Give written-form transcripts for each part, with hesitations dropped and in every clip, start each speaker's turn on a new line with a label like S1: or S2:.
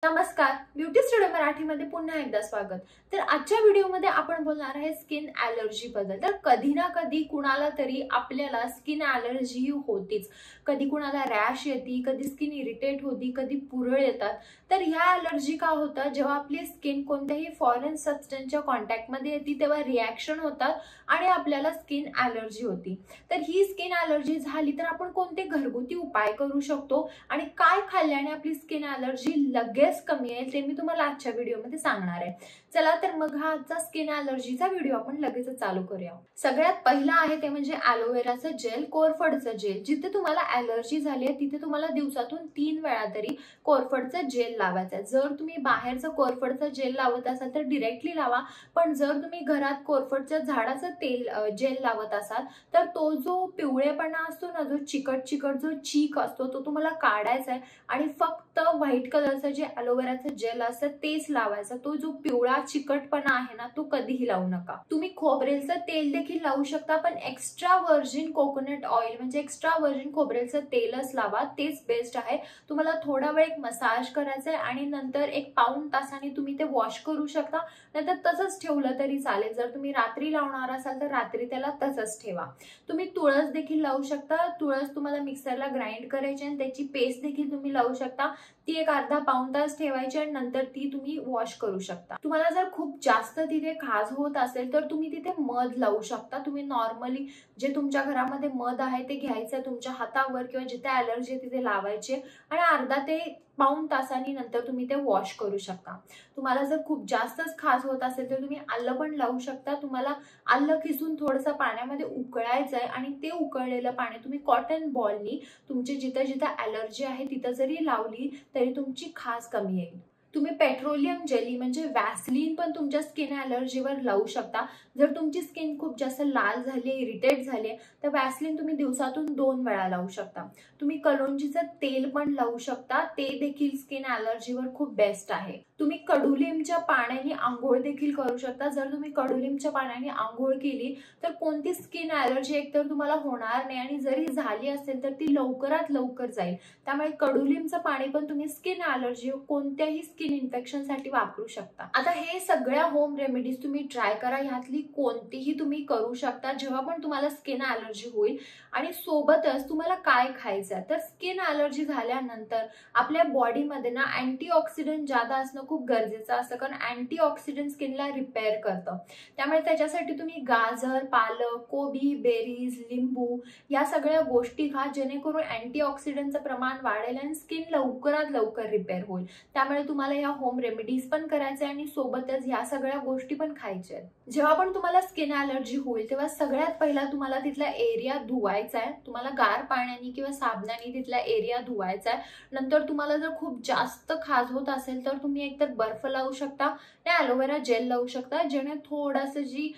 S1: नमस्कार, beauty studio मराठीमध्ये पुन्हा एकदा स्वागत। तर आजच्या व्हिडिओमध्ये आपण बोलणार आहे स्किन ॲलर्जी बद्दल। तर कधी ना कधी कुणाला तरी आपल्याला स्किन ॲलर्जी होतीच। कधी कुणाला रॅश येते, कधी स्किन इरिटेट होती, कधी पुरळ येतात। तर ह्या ॲलर्जी का होतात? जेव्हा आपली स्किन कोणत्याही फॉरेन सबस्टन्सच्या कॉन्टॅक्टमध्ये येते तेव्हा रिॲक्शन होतात आणि आपल्याला स्किन ॲलर्जी होती। तर ही स्किन ॲलर्जी झाली तर आपण कोणते घरगुती उपाय करू शकतो आणि काय खाल्ल्याने आपली स्किन ॲलर्जी लगेच कमी येईल ते मी तुम्हाला आजच्या व्हिडिओमध्ये सांगणार आहे। चला तर मग हा आजचा स्किन ॲलर्जीचा व्हिडिओ आपण लगेच चालू करूया। सगळ्यात पहिला आहे ते म्हणजे ॲलोवेराचं जेल, कोरफडचं जेल। जिथे तुम्हाला ॲलर्जी झाली आहे तिथे तुम्हाला दिवसातून 3 वेळा तरी कोरफडचं जेल लावायचं आहे। जर तुम्ही बाहेरचं कोरफडचं जेल लावत असाल तर डायरेक्टली लावा, पण जर तुम्ही घरात कोरफडच्या झाडाचं तेल जेल लावत असाल तर तो जो पिवळेपणा असतो ना, जो चिकट जो चीक असतो तो तुम्हाला काढायचा आहे आणि फक्त व्हाईट कलरचं जे ॲलोवेराचं जेल असतं तेच लावायचं। तो जो पिवळा चिकटपणा आहे ना तो कधीही लावू नका। तुम्ही खोबरेलचं तेल देखील लावू शकता, पण एक्स्ट्रा व्हर्जिन कोकोनट ऑइल म्हणजे एक्स्ट्रा व्हर्जिन खोबरेलचं तेलच लावा, तेच बेस्ट आहे। तुम्हाला थोडा वेळ एक मसाज करायचा आहे आणि नंतर एक पाऊण तासाने तुम्ही ते वॉश करू शकता, नाहीतर तसंच ठेवलं तरी चालेल। जर तुम्ही रात्री लावणार असाल तर रात्री त्याला तसंच ठेवा। तुम्ही तुळस देखील लावू शकता। तुळस तुम्हाला मिक्सरला ग्राइंड करायची आणि त्याची पेस्ट देखील तुम्ही लावू शकता। ती एक अर्धा पाऊण तास ठेवायची आणि नंतर ती तुम्ही वॉश करू शकता। तुम्हाला जर खूप जास्त तिथे खाज होत असेल तर तुम्ही तिथे मध लावू शकता। तुम्ही नॉर्मली जे तुमच्या घरामध्ये मध आहे ते घ्यायचं, तुमच्या हातावर किंवा जिथे ॲलर्जी आहे तिथे लावायचे आणि अर्धा ते पाऊण तासांनी नंतर तुम्ही ते वॉश करू शकता। तुम्हाला जर खूप जास्तच खाज होत असेल तर तुम्ही आलं पण लावू शकता। तुम्हाला आलं खिसून थोडंसं पाण्यामध्ये उकळायचं आहे आणि ते उकळलेलं पाणी तुम्ही कॉटन बॉलनी तुमची जिथे ॲलर्जी आहे तिथं जरी लावली तरी तुमची खाज कमी येईल। तुम्ही पेट्रोलियम जेली म्हणजे वॅसलीन पण तुमच्या स्किन ॲलर्जीवर लावू शकता। जर तुमची स्किन खूप जास्त लाल झाली, इरिटेट झाली तर वॅसलीन तुम्ही दिवसातून 2 वेळा लावू शकता। तुम्ही कलोंजीचं तेल पण लावू शकता, ते देखील स्किन ॲलर्जीवर खूप बेस्ट आहे। तुम्ही कडुलिंबच्या पाण्याने आंघोळ देखील करू शकता। जर तुम्ही कडुलिंबच्या पाण्याने आंघोळ केली तर कोणती स्किन ॲलर्जी एकतर तुम्हाला होणार नाही आणि जरी झाली असेल तर ती लवकरात लवकर जाईल। त्यामुळे कडुलिंबचं पाणी पण तुम्ही स्किन ॲलर्जी कोणत्याही स्किन इन्फेक्शनसाठी वापरू शकता। आता हे सगळ्या होम रेमेडीज तुम्ही ट्राय करा, ह्यातली कोणतीही तुम्ही करू शकता जेव्हा पण तुम्हाला स्किन ॲलर्जी होईल। आणि सोबतच तुम्हाला काय खायचं तर स्किन ॲलर्जी झाल्यानंतर आपल्या बॉडीमध्ये ना अँटीऑक्सिडंट ज्यादा असणं खूप गरजेचं असतं, कारण अँटीऑक्सिडंट स्किनला रिपेअर करतं। त्यामुळे त्याच्यासाठी तुम्ही गाजर, पालक, कोबी, बेरीज, लिंबू या सगळ्या गोष्टी खा, जेणेकरून अँटीऑक्सिडंटचं प्रमाण वाढेल आणि स्किन लवकरात लवकर रिपेअर होईल। त्यामुळे तुम्हाला ह्या होम रेमेडीज पण करायच्या आणि सोबतच ह्या सगळ्या गोष्टी पण खायच्या आहेत। जेव्हा पण तुम्हाला स्किन ॲलर्जी होईल तेव्हा सगळ्यात पहिला तुम्हाला तिथला एरिया धुवायचा आहे। तुम्हाला गार पाण्याने किंवा साबणाने तिथला एरिया धुवायचा आहे। नंतर तुम्हाला जर खूप जास्त खाज होत असेल तर तुम्ही एकतर बर्फ लावू शकता आणि ॲलोवेरा जेल लावू शकता, जेणे थोडंसं जी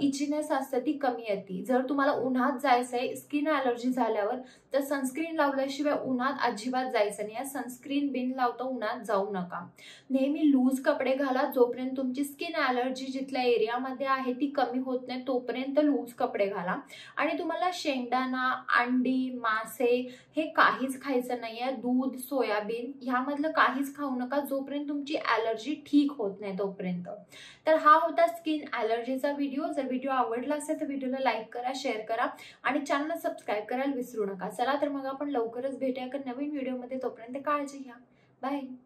S1: इचीनेस असते ती कमी येते। जर तुम्हाला उन्हात जायचं आहे स्किन ॲलर्जी झाल्यावर तर सनस्क्रीन लावल्याशिवाय उन्हात अजिबात जायचं नाही। सनस्क्रीन बिन लावता उन्हात जाऊ नका। नेहमी लूज कपडे घाला, जोपर्यंत तुमची स्किन ॲलर्जी जिथल्या एरियामध्ये आहे ती कमी होत नाही तोपर्यंत लूज कपडे घाला। आणि तुम्हाला शेंगदाणा, अंडी, मासे हे काहीच खायचं नाहीये। दूध, सोयाबीन ह्यामधलं काहीच खाऊ नका जोपर्यंत तुमची ॲलर्जी ठीक होत नाही तोपर्यंत। तर हा होता स्किन ॲलर्जीचा व्हिडिओ। जर व्हिडिओ आवडला असेल तर व्हिडिओला लाईक करा, शेअर करा आणि चॅनलला सबस्क्राईब करायला विसरू नका। चला तर मग आपण लवकरच भेटूया एका नवीन व्हिडिओमध्ये, तोपर्यंत काळजी घ्या। बाय।